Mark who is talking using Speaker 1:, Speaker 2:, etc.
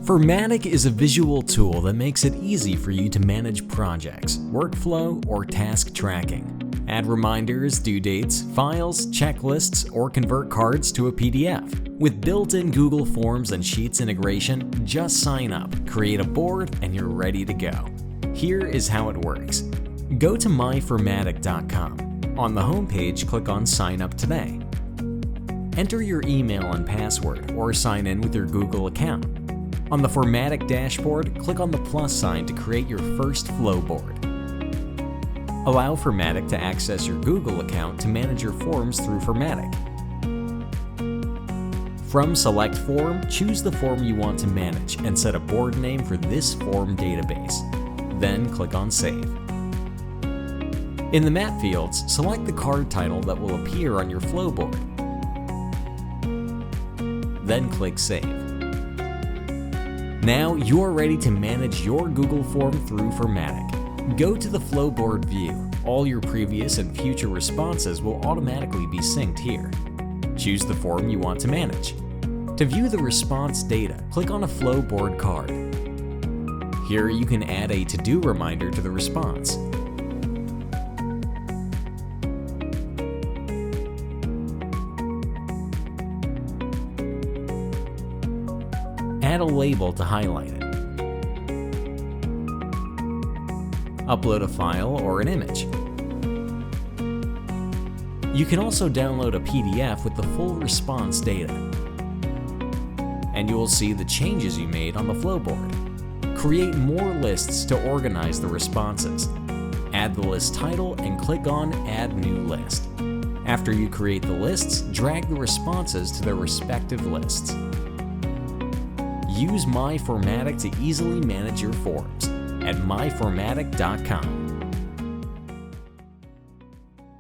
Speaker 1: MyFormatic is a visual tool that makes it easy for you to manage projects, workflow, or task tracking. Add reminders, due dates, files, checklists, or convert cards to a PDF. With built-in Google Forms and Sheets integration, just sign up, create a board, and you're ready to go. Here is how it works. Go to MyFormatic.com. On the homepage, click on Sign Up Today. Enter your email and password, or sign in with your Google account. On the Formatic dashboard, click on the plus sign to create your first flow board. Allow Formatic to access your Google account to manage your forms through Formatic. From Select Form, choose the form you want to manage and set a board name for this form database. Then click on Save. In the map fields, select the card title that will appear on your flow board. Then click Save. Now you're ready to manage your Google form through Formatic. Go to the flow board view. All your previous and future responses will automatically be synced here. Choose the form you want to manage. To view the response data, click on a flow board card. Here you can add a to-do reminder to the response. Add a label to highlight it. Upload a file or an image. You can also download a PDF with the full response data. And you will see the changes you made on the flow board. Create more lists to organize the responses. Add the list title and click on Add New List. After you create the lists, drag the responses to their respective lists. Use MyFormatic to easily manage your forms at MyFormatic.com.